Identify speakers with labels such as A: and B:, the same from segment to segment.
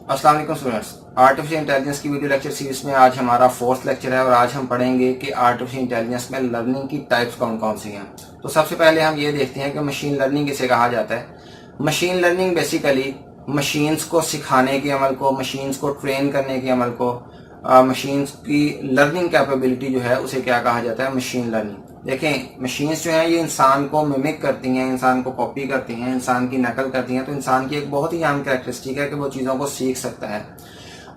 A: अस्सलाम वालेकुम students. Artificial intelligence की वीडियो लेक्चर सीरीज में आज हमारा फोर्थ लेक्चर है और आज हम पढ़ेंगे कि आर्टिफिशियल इंटेलिजेंस में लर्निंग की टाइप्स कौन कौन सी हैं। तो सबसे पहले हम ये देखते हैं कि मशीन लर्निंग किसे कहा जाता है। मशीन लर्निंग बेसिकली मशीन्स को सिखाने के अमल को, मशीन्स को ट्रेन करने के अमल को, मशीन्स की लर्निंग कैपेबिलिटी जो है उसे क्या कहा जाता है, मशीन लर्निंग। देखें, मशीन्स जो हैं ये इंसान को मिमिक करती हैं, इंसान को कॉपी करती हैं, इंसान की नकल करती हैं। तो इंसान की एक बहुत ही अहम कैरेक्टरिस्टिक है कि वो चीज़ों को सीख सकता है।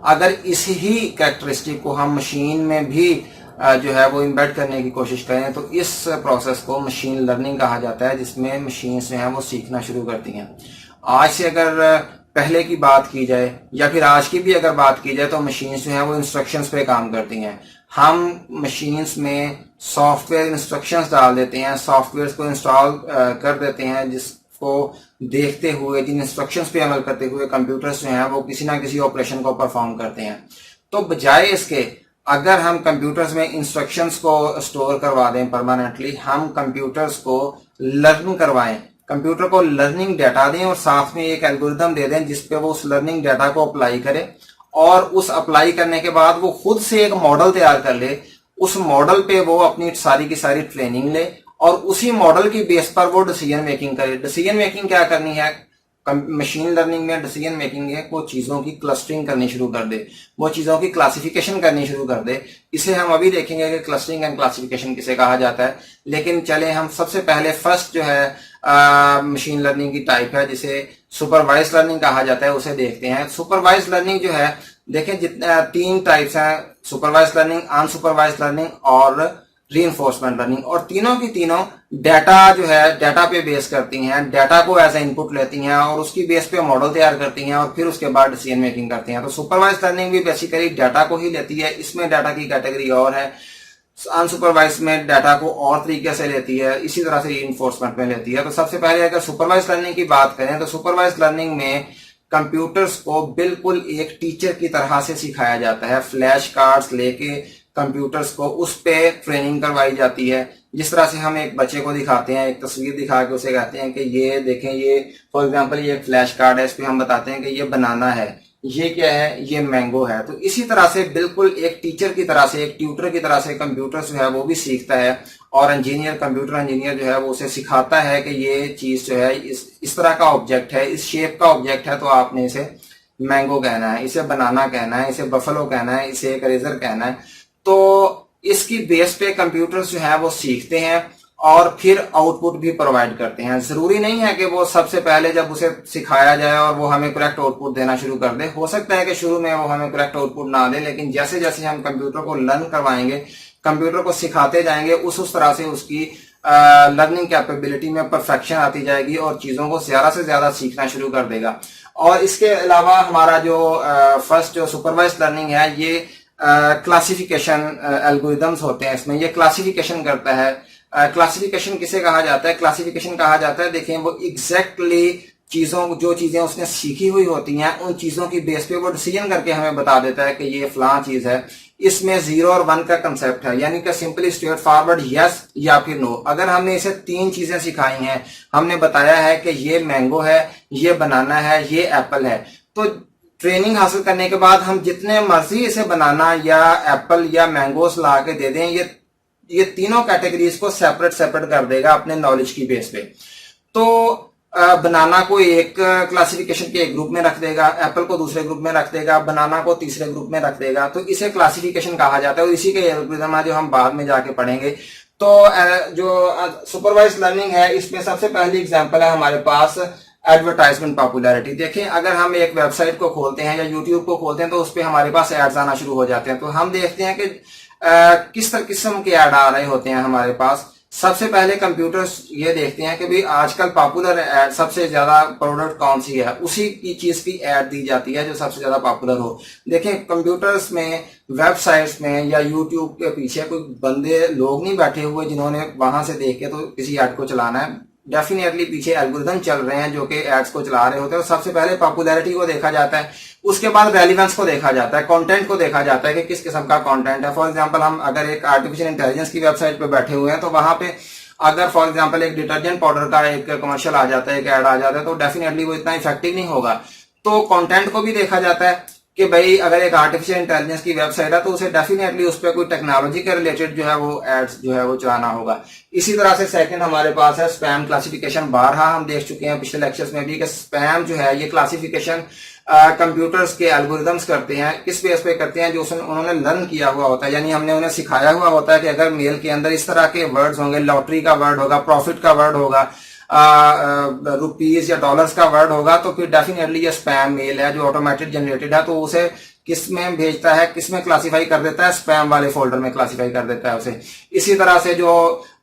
A: अगर इस ही कैरेक्टरिस्टिक को हम मशीन में भी जो है वो इम्बेड करने की कोशिश करें तो इस प्रोसेस को मशीन लर्निंग कहा जाता है, जिसमें मशीन्स जो हैं वो सीखना शुरू करती हैं। आज से अगर पहले की बात की जाए या फिर आज की भी अगर बात की जाए तो मशीन्स जो हैं वो इंस्ट्रक्शंस पे काम करती हैं। हम मशीन्स में सॉफ्टवेयर इंस्ट्रक्शंस डाल देते हैं, सॉफ्टवेयर को इंस्टॉल कर देते हैं, जिसको देखते हुए, जिन इंस्ट्रक्शंस पे अमल करते हुए कंप्यूटर्स जो हैं वो किसी ना किसी ऑपरेशन को परफॉर्म करते हैं। तो बजाय इसके अगर हम कंप्यूटर्स में इंस्ट्रक्शंस को स्टोर करवा दें परमानेंटली, हम कंप्यूटर्स को लर्न करवाएं, कंप्यूटर को लर्निंग डाटा दें और साथ में एक एल्गोरिथम दे दें जिसपे वो उस लर्निंग डाटा को अप्लाई करे और उस अप्लाई करने के बाद वो खुद से एक मॉडल तैयार कर ले। उस मॉडल पे वो अपनी सारी की सारी ट्रेनिंग ले और उसी मॉडल की बेस पर वो डिसीजन मेकिंग करे। डिसीजन मेकिंग क्या करनी है मशीन लर्निंग में? डिसीजन मेकिंग है वो चीजों की क्लस्टरिंग करनी शुरू कर दे, वो चीजों की क्लासिफिकेशन करनी शुरू कर दे। इसे हम अभी देखेंगे कि क्लस्टरिंग एंड क्लासिफिकेशन किसे कहा जाता है। लेकिन चले हम सबसे पहले फर्स्ट जो है मशीन लर्निंग की टाइप है जिसे सुपरवाइज लर्निंग कहा जाता है, उसे देखते हैं। सुपरवाइज लर्निंग जो है, देखें जितने तीन टाइप्स हैं, सुपरवाइज लर्निंग, अनसुपरवाइज लर्निंग और रीइंफोर्समेंट लर्निंग। और तीनों की तीनों डाटा जो है डाटा पे बेस करती हैं, डाटा को एज ए इनपुट लेती हैं और उसकी बेस पे मॉडल तैयार करती हैं और फिर उसके बाद डिसीजन मेकिंग करती हैं। तो सुपरवाइज लर्निंग भी बेसिकली डाटा को ही लेती है, इसमें डाटा की कैटेगरी और है। अनसुपरवाइज में डाटा को और तरीके से लेती है, इसी तरह से रीइंफोर्समेंट में लेती है। तो सबसे पहले अगर सुपरवाइज लर्निंग की बात करें तो सुपरवाइज लर्निंग में कंप्यूटर्स को बिल्कुल एक टीचर की तरह से सिखाया जाता है। फ्लैश कार्ड्स लेके कंप्यूटर्स को उस पे ट्रेनिंग करवाई जाती है। जिस तरह से हम एक बच्चे को दिखाते हैं, एक तस्वीर दिखा के उसे कहते हैं कि ये देखें, ये फॉर एग्जांपल ये फ्लैश कार्ड है, इस पे हम बताते हैं कि ये बनाना है, ये क्या है, ये मैंगो है। तो इसी तरह से बिल्कुल एक टीचर की तरह से, एक ट्यूटर की तरह से कंप्यूटर जो है वो भी सीखता है और कंप्यूटर इंजीनियर जो है वो उसे सिखाता है कि ये चीज जो है इस तरह का ऑब्जेक्ट है, इस शेप का ऑब्जेक्ट है, तो आपने इसे मैंगो कहना है, इसे बनाना कहना है, इसे बफलो कहना है, इसे एक रेजर कहना है। तो इसकी बेस पे कंप्यूटर्स जो है वो सीखते हैं और फिर आउटपुट भी प्रोवाइड करते हैं। जरूरी नहीं है कि वो सबसे पहले जब उसे सिखाया जाए और वो हमें करेक्ट आउटपुट देना शुरू कर दे। हो सकता है कि शुरू में वो हमें करेक्ट आउटपुट ना दे, लेकिन जैसे जैसे हम कंप्यूटर को लर्न करवाएंगे, कंप्यूटर को सिखाते जाएंगे, उस तरह से उसकी लर्निंग कैपेबिलिटी में परफेक्शन आती जाएगी और चीजों को ज्यादा से ज्यादा सीखना शुरू कर देगा। और इसके अलावा हमारा जो फर्स्ट जो सुपरवाइज लर्निंग है, ये क्लासिफिकेशन एल्गोरिथम्स होते हैं, इसमें ये क्लासिफिकेशन करता है। क्लासिफिकेशन किसे कहा जाता है? क्लासिफिकेशन कहा जाता है, देखें, वो एग्जैक्टली जो चीजें उसने सीखी हुई होती हैं उन चीजों की बेस पे वो डिसीजन करके हमें बता देता है कि ये फलां चीज है। इसमें 0 और 1 का कंसेप्ट है, यानी कि सिंपली स्ट्रेट फॉरवर्ड यस या फिर नो। अगर हमने इसे 3 चीजें सिखाई हैं, हमने बताया है कि ये मैंगो है, ये बनाना है, ये एप्पल है, तो ट्रेनिंग हासिल करने के बाद हम जितने मर्जी इसे बनाना या एप्पल या मैंगोस ला के दे दें, ये तीनों कैटेगरीज को सेपरेट कर देगा अपने नॉलेज की बेस पे। तो बनाना को एक क्लासिफिकेशन के एक ग्रुप में रख देगा, एप्पल को दूसरे ग्रुप में रख देगा, बनाना को तीसरे ग्रुप में रख देगा। तो इसे क्लासिफिकेशन कहा जाता है और इसी के एल्गोरिथम है जो हम बाद में जाके पढ़ेंगे। तो जो सुपरवाइज लर्निंग है, इसमें सबसे पहली एग्जांपल है हमारे पास एडवर्टाइजमेंट पॉपुलैरिटी। देखें, अगर हम एक वेबसाइट को खोलते हैं या यूट्यूब को खोलते हैं तो उस पर हमारे पास एड्स आना शुरू हो जाते हैं। तो हम देखते हैं कि किस तरह किस्म के ऐड आ रहे होते हैं हमारे पास। सबसे पहले कंप्यूटर्स ये देखते हैं कि भाई आजकल पॉपुलर ऐड, सबसे ज्यादा प्रोडक्ट कौन सी है, उसी की चीज की ऐड दी जाती है जो सबसे ज्यादा पॉपुलर हो। देखें, कंप्यूटर्स में, वेबसाइट्स में या यूट्यूब के पीछे कोई बंदे लोग नहीं बैठे हुए जिन्होंने वहां से देख के तो किसी ऐड को चलाना है। डेफिनेटली पीछे एल्गोरिथम चल रहे हैं जो कि एड्स को चला रहे होते हैं। तो सबसे पहले पॉपुलैरिटी को देखा जाता है, उसके बाद रेलिवेंस को देखा जाता है, कंटेंट को देखा जाता है कि किस किस्म का कंटेंट है। फॉर एग्जांपल, हम अगर एक आर्टिफिशियल इंटेलिजेंस की वेबसाइट पे बैठे हुए हैं तो वहां पे अगर फॉर एग्जांपल एक डिटर्जेंट पाउडर का एक कमर्शियल आ जाता है, एक ऐड आ जाता है, तो डेफिनेटली वो इतना इफेक्टिव नहीं होगा। तो कंटेंट को भी देखा जाता है कि भाई अगर एक आर्टिफिशियल इंटेलिजेंस की वेबसाइट है तो उसे डेफिनेटली उस पर कोई टेक्नोलॉजी के रिलेटेड जो है वो एड्स जो है वो चलाना होगा। इसी तरह से सेकंड हमारे पास है स्पैम क्लासिफिकेशन। बारहा हम देख चुके हैं पिछले लेक्चर्स में भी कि स्पैम जो है ये क्लासिफिकेशन कंप्यूटर्स के एल्गोरिदम्स करते हैं। किस बेस पे करते हैं? जो उन्होंने लर्न किया हुआ होता है, यानी हमने उन्हें सिखाया हुआ होता है कि अगर मेल के अंदर इस तरह के वर्ड्स होंगे, लॉटरी का वर्ड होगा, प्रॉफिट का वर्ड होगा, रुपीज या डॉलर्स का वर्ड होगा, तो फिर डेफिनेटली ये स्पैम मेल है जो ऑटोमेटिक जनरेटेड है। तो उसे किस में भेजता है, किस में क्लासिफाई कर देता है? स्पैम वाले फोल्डर में क्लासिफाई कर देता है उसे। इसी तरह से जो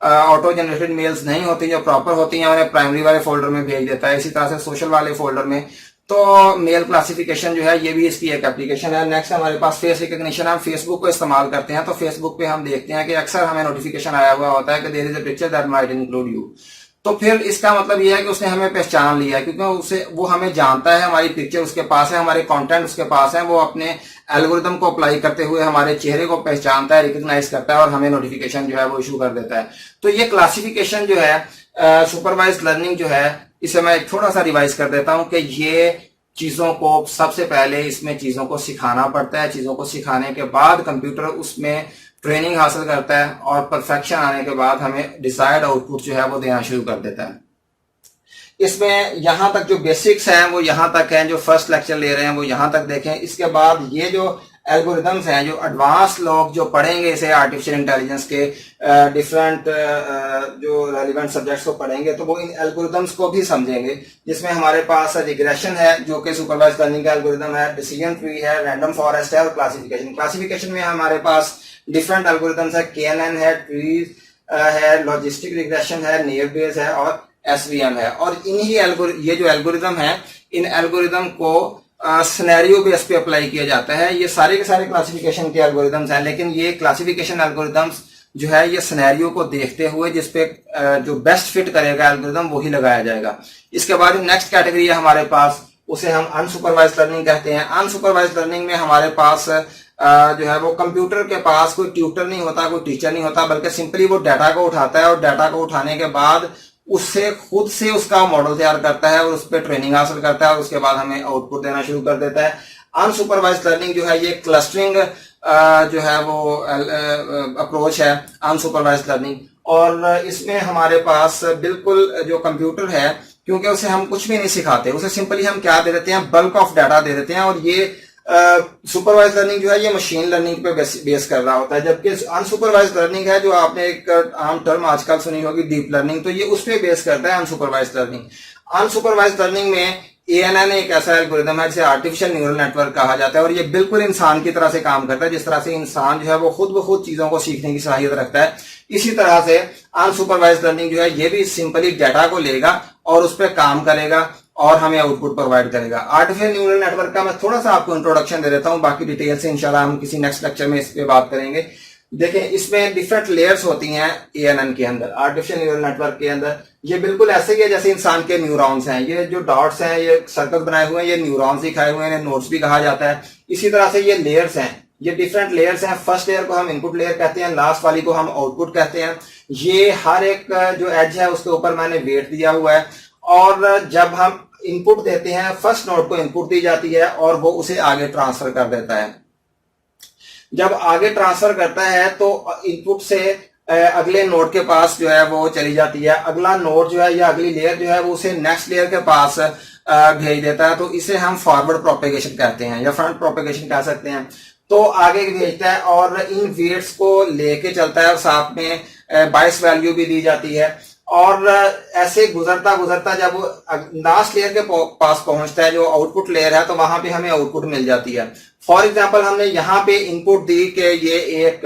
A: ऑटो जनरेटेड मेल्स नहीं होती, जो प्रॉपर होती हैं, उन्हें प्राइमरी वाले फोल्डर में भेज देता है। इसी तरह से सोशल वाले फोल्डर में। तो मेल क्लासिफिकेशन जो है ये भी इसकी एक एप्लीकेशन है। नेक्स्ट हमारे पास फेस रिकॉग्निशन। हम फेसबुक को इस्तेमाल करते हैं तो फेसबुक पे हम देखते हैं कि अक्सर हमें नोटिफिकेशन आया हुआ होता है कि there is a picture that might include you. तो फिर इसका मतलब यह है कि उसने हमें पहचान लिया है, क्योंकि उसे वो हमें जानता है, हमारी पिक्चर उसके पास है, हमारे कंटेंट उसके पास है। वो अपने एल्गोरिदम को अप्लाई करते हुए हमारे चेहरे को पहचानता है, रिकॉग्नाइज करता है और हमें नोटिफिकेशन जो है वो इशू कर देता है। तो ये क्लासिफिकेशन जो है सुपरवाइज्ड लर्निंग जो है, इसे मैं थोड़ा सा रिवाइज कर देता हूं कि ये चीजों को सबसे पहले इसमें चीजों को सिखाना पड़ता है। चीजों को सिखाने के बाद कंप्यूटर उसमें ट्रेनिंग हासिल करता है और परफेक्शन आने के बाद हमें डिजायर्ड आउटपुट जो है वो देना शुरू कर देता है। इसमें यहां तक जो बेसिक्स हैं वो यहां तक हैं, जो फर्स्ट लेक्चर ले रहे हैं वो यहां तक देखें। इसके बाद ये जो एल्गोरिदम्स हैं, जो एडवांस लोग जो पढ़ेंगे इसे आर्टिफिशियल इंटेलिजेंस के डिफरेंट जो रेलिवेंट सब्जेक्ट्स को पढ़ेंगे तो वो इन एल्गोरिदम्स को भी समझेंगे, जिसमें हमारे पास रिग्रेशन है जो कि सुपरवाइज्ड लर्निंग का एल्गोरिदम है, डिसीजन ट्री है, रैंडम फॉरेस्ट है और क्लासिफिकेशन। क्लासिफिकेशन में हमारे पास डिफरेंट एल्गोरिदम्स है, KNN है, ट्रीज है, लॉजिस्टिक रिग्रेशन है, नेव बेस है और SVM है। और इन्हीं ये जो एल्गोरिदम है, इन एल्गोरिदम को सिनेरियो बेस पे अप्लाई किया जाता है। ये सारे के सारे क्लासिफिकेशन के एल्गोरिदम्स हैं, लेकिन ये क्लासिफिकेशन एल्गोरिदम्स जो है ये सिनेरियो को देखते हुए जिसपे जो बेस्ट फिट करेगा एल्गोरिदम वही लगाया जाएगा। इसके बाद नेक्स्ट कैटेगरी है हमारे पास, उसे हम अनसुपरवाइज्ड लर्निंग कहते हैं। अनसुपरवाइज्ड लर्निंग में हमारे पास जो है वो कंप्यूटर के पास कोई ट्यूटर नहीं होता, कोई टीचर नहीं होता, बल्कि सिंपली वो डाटा को उठाता है और डाटा को उठाने के बाद उससे खुद से उसका मॉडल तैयार करता है और उस पर ट्रेनिंग हासिल करता है और उसके बाद हमें आउटपुट देना शुरू कर देता है। अनसुपरवाइज्ड लर्निंग जो है ये क्लस्टरिंग जो है वो अप्रोच है अनसुपरवाइज्ड लर्निंग। और इसमें हमारे पास बिल्कुल जो कंप्यूटर है, क्योंकि उसे हम कुछ भी नहीं सिखाते, उसे सिंपली हम क्या दे देते हैं, बल्क ऑफ डाटा दे देते हैं। और ये सुपरवाइज्ड लर्निंग जो है ये मशीन लर्निंग पे बेस कर रहा होता है, जबकि अनसुपरवाइज्ड लर्निंग है जो आपने एक आम टर्म आजकल सुनी होगी डीप लर्निंग, तो ये उस पे बेस करता है अनसुपरवाइज्ड लर्निंग। अनसुपरवाइज्ड लर्निंग में ANN एक ऐसा एल्गोरिदम है जिसे आर्टिफिशियल न्यूरल नेटवर्क कहा जाता है और ये बिल्कुल इंसान की तरह से काम करता है, जिस तरह से इंसान जो है वो खुद ब खुद चीजों को सीखने की सलाहियत रखता है। इसी तरह से अनसुपरवाइज्ड लर्निंग जो है ये भी सिंपली डाटा को लेगा और उस पर काम करेगा और हमें आउटपुट प्रोवाइड करेगा। आर्टिफिशियल न्यूरल नेटवर्क का मैं थोड़ा सा आपको इंट्रोडक्शन दे देता हूं, बाकी डिटेल से इंशाल्लाह हम किसी नेक्स्ट लेक्चर में इस पे बात करेंगे। देखें, इसमें डिफरेंट लेयर्स होती हैं ANN के अंदर, आर्टिफिशियल न्यूरल नेटवर्क के अंदर। ये बिल्कुल ऐसे ही है जैसे इंसान के न्यूरॉन्स हैं, ये जो डॉट्स हैं, ये सर्कल बनाए हुए हैं, ये न्यूरॉन्स दिखाए हुए हैं, नोड्स भी कहा जाता है। इसी तरह से ये लेयर्स हैं, ये डिफरेंट लेयर्स हैं। फर्स्ट लेयर को हम इनपुट लेयर कहते हैं, लास्ट वाली को हम आउटपुट कहते हैं। ये हर एक जो एज है उसके ऊपर मैंने वेट दिया हुआ है और जब हम इनपुट देते हैं, फर्स्ट नोड को इनपुट दी जाती है और वो उसे आगे ट्रांसफर कर देता है। जब आगे ट्रांसफर करता है तो इनपुट से अगले नोड के पास जो है वो चली जाती है। अगला नोड जो है या अगली लेयर जो है वो उसे नेक्स्ट लेयर के पास भेज देता है, तो इसे हम फॉरवर्ड प्रोपेगेशन कहते हैं या फ्रंट प्रोपेगेशन कह सकते हैं। तो आगे भेजता है और इन वेट्स को लेके चलता है और साथ में बाइस वैल्यू भी दी जाती है। और ऐसे गुजरता गुजरता जब लास्ट लेयर के पास पहुंचता है, जो आउटपुट लेयर है, तो वहां पे हमें आउटपुट मिल जाती है। फॉर एग्जांपल हमने यहाँ पे इनपुट दी कि ये एक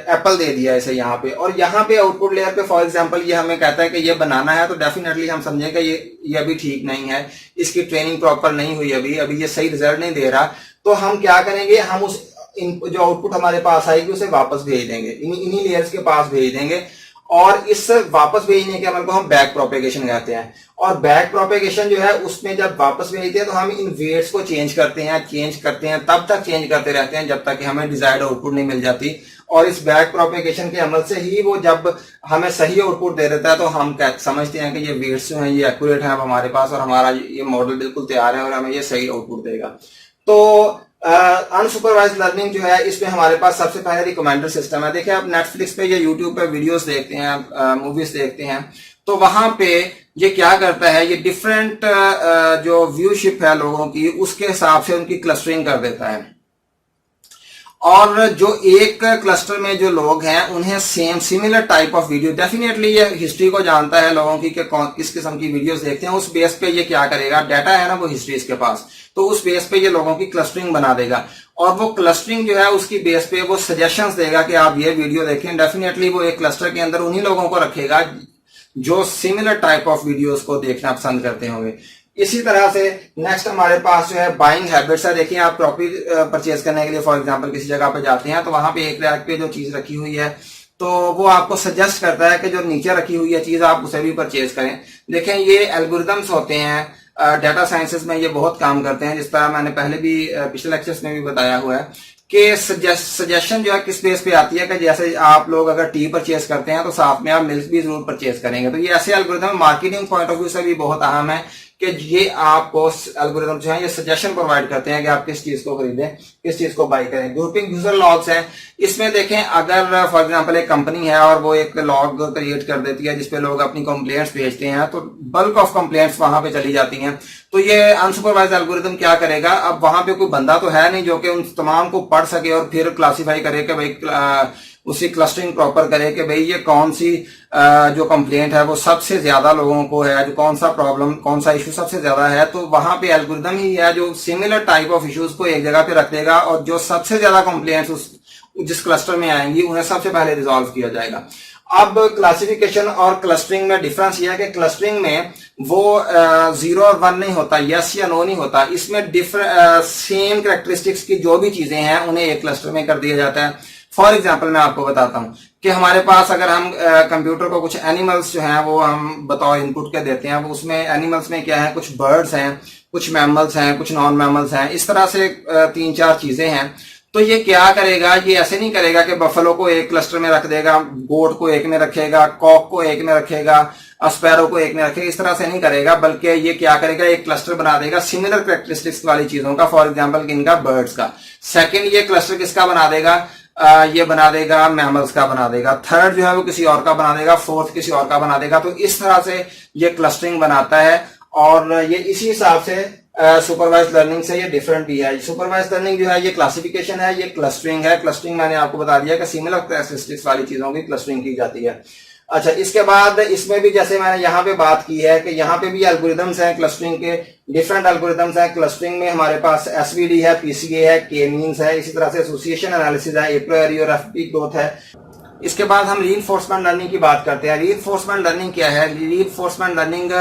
A: एप्पल दे दिया इसे यहाँ पे, और यहाँ पे आउटपुट लेयर पे फॉर एग्जांपल ये हमें कहता है कि ये बनाना है, तो डेफिनेटली हम समझेंगे ये अभी ठीक नहीं है, इसकी ट्रेनिंग प्रॉपर नहीं हुई, अभी ये सही रिजल्ट नहीं दे रहा। तो हम क्या करेंगे, हम उस जो आउटपुट हमारे पास आएगी उसे वापस भेज देंगे, इन्हीं लेयर्स के पास भेज देंगे। और इस वापस भेजने के अमल को हम बैक प्रोपेगेशन कहते हैं। और बैक प्रोपेगेशन जो है उसमें जब वापस भेजते हैं तो हम इन वेट्स को चेंज करते हैं, तब तक चेंज करते रहते हैं जब तक कि हमें डिजायर्ड आउटपुट नहीं मिल जाती। और इस बैक प्रोपेगेशन के अमल से ही वो जब हमें सही आउटपुट दे देता है तो हम समझते हैं कि ये वेट्स जो हैं ये एक्यूरेट हैं अब हमारे पास और हमारा ये मॉडल बिल्कुल तैयार है और हमें ये सही आउटपुट देगा। तो अनसुपरवाइज्ड लर्निंग जो है इसमें हमारे पास सबसे पहले रिकमेंडर सिस्टम है। देखिए आप नेटफ्लिक्स पे या यूट्यूब पे वीडियोस देखते हैं, मूवीज देखते हैं, तो वहां पे ये क्या करता है, ये डिफरेंट जो व्यूशिप है लोगों की उसके हिसाब से उनकी क्लस्टरिंग कर देता है और जो एक क्लस्टर में जो लोग हैं उन्हें same similar type of video, definitely ये हिस्ट्री को जानता है लोगों की कि कौन किस किस्म की वीडियोस देखते हैं, उस बेस पे ये क्या करेगा, डाटा है ना वो हिस्ट्री इसके पास, तो उस बेस पे ये लोगों की क्लस्टरिंग बना देगा और वो क्लस्टरिंग जो है उसकी बेस पे वो सजेशंस देगा कि आप ये वीडियो देखें। डेफिनेटली वो एक क्लस्टर के अंदर उन्हीं लोगों को रखेगा जो सिमिलर टाइप ऑफ वीडियोस को देखना पसंद करते होंगे। इसी तरह से नेक्स्ट हमारे पास जो है बाइंग हैबिट्स है। देखिए आप प्रॉपर्टी परचेज करने के लिए फॉर एग्जांपल किसी जगह पे जाते हैं तो वहां पे एक रैक पे जो चीज रखी हुई है तो वो आपको सजेस्ट करता है कि जो नीचे रखी हुई है चीज आप उसे भी परचेज करें। देखें ये एल्गोरिदम्स होते हैं, डाटा साइंसेस में ये बहुत काम करते हैं, जिस तरह मैंने पहले भी पिछले लेक्चर्स में भी बताया हुआ है कि सजेशन जो है किस बेस पे आती है कि जैसे आप लोग अगर टी परचेज करते हैं तो साथ में आप मिल्क भी जरूर परचेज करेंगे। तो ये ऐसे algorithm marketing point of view से भी बहुत अहम है कि ये आपको एल्गोरिदम जो है ये सजेशन प्रोवाइड करते हैं कि आप किस चीज को खरीदें, किस चीज को बाई करें। ग्रुपिंग यूजर लॉग्स है, इसमें देखें अगर फॉर एग्जांपल एक कंपनी है और वो एक लॉग क्रिएट कर देती है जिसपे लोग अपनी कंप्लेंट्स भेजते हैं तो बल्क ऑफ कंप्लेंट्स वहां पे चली जाती हैं। तो ये अनसुपरवाइज्ड एल्गोरिदम क्या करेगा, अब वहां पे कोई बंदा तो है नहीं जो कि उन तमाम को पढ़ सके और फिर क्लासीफाई करे कि भाई उसी क्लस्टरिंग प्रॉपर करे कि भाई ये कौन सी जो कंप्लेंट है वो सबसे ज्यादा लोगों को है, जो कौन सा प्रॉब्लम कौन सा इशू सबसे ज्यादा है। तो वहां पे एल्गोरिदम ही है जो सिमिलर टाइप ऑफ इश्यूज को एक जगह पे रख देगा और जो सबसे ज्यादा कंप्लेंट्स उस जिस क्लस्टर में आएंगी उन्हें सबसे पहले रिजॉल्व किया जाएगा। अब क्लासिफिकेशन और क्लस्टरिंग में डिफरेंस यह है कि क्लस्टरिंग में वो 0 और 1 नहीं होता, यस या नो नहीं होता, इसमें सेम कैरेक्टरिस्टिक्स की जो भी चीजें हैं उन्हें एक क्लस्टर में कर दिया जाता है। फॉर एग्जाम्पल मैं आपको बताता हूं कि हमारे पास अगर हम कंप्यूटर को कुछ एनिमल्स जो हैं वो हम बतौर इनपुट के देते हैं, वो उसमें एनिमल्स में क्या है, कुछ बर्ड्स हैं, कुछ मैमल्स हैं, कुछ नॉन मैमल्स हैं, इस तरह से 3-4 चीजें हैं। तो ये क्या करेगा, ये ऐसे नहीं करेगा कि बफलो को एक क्लस्टर में रख देगा, गोट को एक में रखेगा, कॉक को एक में रखेगा, स्पैरो को एक में रखेगा, इस तरह से नहीं करेगा, बल्कि ये क्या करेगा, एक क्लस्टर बना देगा सिमिलर कैरेक्टरिस्टिक्स वाली चीजों का, फॉर एग्जांपल इनका बर्ड्स का। सेकंड ये क्लस्टर किसका बना देगा, ये बना देगा मैमल्स का बना देगा। थर्ड जो है वो किसी और का बना देगा, फोर्थ किसी और का बना देगा। तो इस तरह से ये क्लस्टरिंग बनाता है और ये इसी हिसाब से सुपरवाइज्ड लर्निंग से ये डिफरेंट भी है। सुपरवाइज्ड लर्निंग जो है ये क्लासिफिकेशन है, ये क्लस्टरिंग है। क्लस्टरिंग मैंने आपको बता दिया कि सिमिलर कैरेक्टरिस्टिक्स वाली चीजों की क्लस्टरिंग की जाती है। अच्छा, इसके बाद इसमें भी जैसे मैंने यहाँ पे बात की है कि यहाँ पे भी एल्गोरिदम्स हैं क्लस्टरिंग के, डिफरेंट एल्गोरिदम्स हैं क्लस्टरिंग में। हमारे पास एसवीडी है, पीसीए है, के मीन्स है, इसी तरह से एसोसिएशन एनालिसिस है, ए प्रायोरी और एफपी ग्रोथ है। इसके बाद हम रीइंफोर्समेंट लर्निंग की बात करते हैं। रीइंफोर्समेंट लर्निंग क्या है, रीइंफोर्समेंट लर्निंग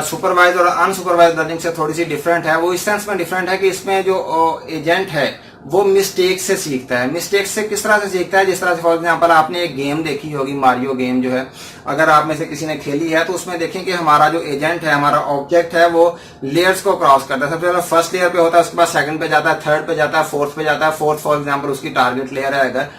A: सुपरवाइज और अनसुपरवाइज लर्निंग से थोड़ी सी डिफरेंट है। वो इस सेंस में डिफरेंट है कि इसमें जो एजेंट है वो मिस्टेक से सीखता है। मिस्टेक से किस तरह से सीखता है, जिस तरह से फॉर एग्जांपल आपने एक गेम देखी होगी, मारियो गेम जो है, अगर आप में से किसी ने खेली है तो उसमें देखें कि हमारा जो एजेंट है, हमारा ऑब्जेक्ट है, वो लेयर्स को क्रॉस करता है। सबसे पहले फर्स्ट लेयर पे होता है, उसके बाद सेकंड पे जाता है, थर्ड पे जाता है, फोर्थ पे जाता है। फोर्थ फॉर एग्जाम्पल उसकी टारगेट लेयर है, अगर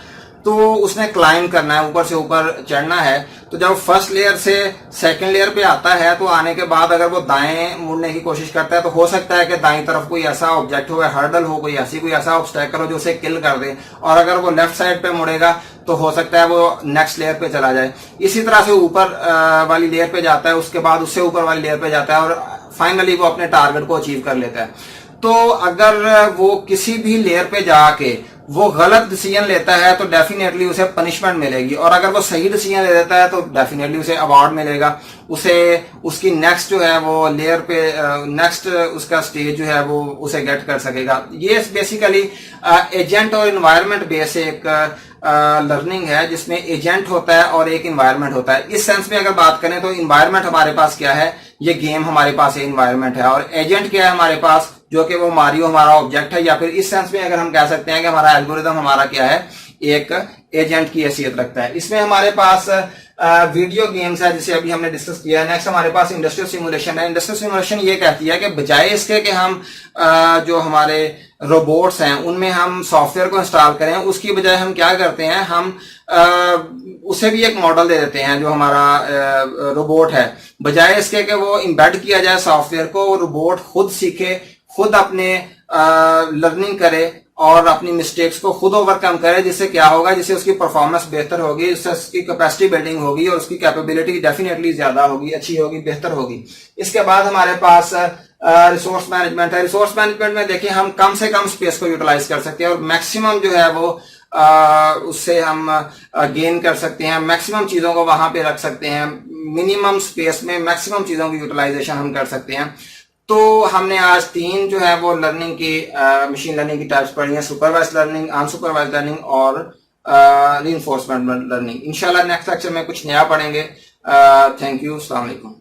A: तो उसने क्लाइंब करना है, ऊपर से ऊपर चढ़ना है। तो जब फर्स्ट लेयर से सेकंड लेयर पे आता है तो आने के बाद अगर वो दाएं मुड़ने की कोशिश करता है तो हो सकता है कि दाईं तरफ कोई ऐसा ऑब्जेक्ट हो, हर्डल हो, कोई ऐसा ऑब्स्टेकल हो जो उसे किल कर दे, और अगर वो लेफ्ट साइड पे मुड़ेगा तो हो सकता है वो नेक्स्ट लेयर पे चला जाए। इसी तरह से ऊपर वाली लेयर पे जाता है, उसके बाद उससे ऊपर वाली लेयर पे जाता है और फाइनली वो अपने टारगेट को अचीव कर लेता है। तो अगर वो किसी भी लेयर पे जाके वो गलत डिसीजन लेता है तो डेफिनेटली उसे पनिशमेंट मिलेगी, और अगर वो सही डिसीजन ले लेता है तो डेफिनेटली उसे अवार्ड मिलेगा। उसे उसकी नेक्स्ट जो है वो लेयर पे नेक्स्ट उसका स्टेज जो है वो उसे गेट कर सकेगा। ये बेसिकली एजेंट और एनवायरनमेंट बेस एक लर्निंग है जिसमें एजेंट होता है और एक एनवायरनमेंट होता है। इस सेंस में अगर बात करें तो एनवायरनमेंट हमारे पास क्या है, ये गेम हमारे पास एनवायरनमेंट है, और एजेंट क्या है हमारे पास, जो कि वो मारियो हमारा ऑब्जेक्ट है। या फिर इस सेंस में अगर हम कह सकते हैं कि हमारा एल्गोरिदम हमारा क्या है, एक एजेंट की हैसियत रखता है। इसमें हमारे पास वीडियो गेम्स है जिसे अभी हमने डिस्कस किया है। नेक्स्ट हमारे पास इंडस्ट्रियल सिमुलेशन है। इंडस्ट्रियल सिमुलेशन ये कहती है कि बजाय इसके कि हम जो हमारे रोबोट्स हैं उनमें हम सॉफ्टवेयर को इंस्टॉल करें, उसकी बजाय हम क्या करते हैं, हम उसे भी एक मॉडल दे देते हैं जो हमारा रोबोट है। बजाय इसके कि वो इम्बेड किया जाए सॉफ्टवेयर को, वो रोबोट खुद सीखे, खुद अपने लर्निंग करे और अपनी मिस्टेक्स को खुद ओवरकम करे, जिससे क्या होगा, जिससे उसकी परफॉर्मेंस बेहतर होगी, इससे उसकी कैपेसिटी बिल्डिंग होगी और उसकी कैपेबिलिटी डेफिनेटली ज्यादा होगी, अच्छी होगी, बेहतर होगी। इसके बाद हमारे पास रिसोर्स मैनेजमेंट है। रिसोर्स मैनेजमेंट में देखिए हम कम से कम स्पेस को यूटिलाइज कर सकते हैं और मैक्सिमम जो है वो उससे हम गेन कर सकते हैं, मैक्सिमम चीजों को वहां पे रख सकते हैं, मिनिमम स्पेस में मैक्सिमम चीजों की यूटिलाइजेशन हम कर सकते हैं। तो हमने आज 3 जो है वो लर्निंग की मशीन लर्निंग की टाइप्स पढ़ी हैं, सुपरवाइज्ड लर्निंग, अनसुपरवाइज्ड लर्निंग और रीइंफोर्समेंट लर्निंग। इंशाल्लाह नेक्स्ट लेक्चर में कुछ नया पढ़ेंगे। थैंक यू, अस्सलाम वालेकुम।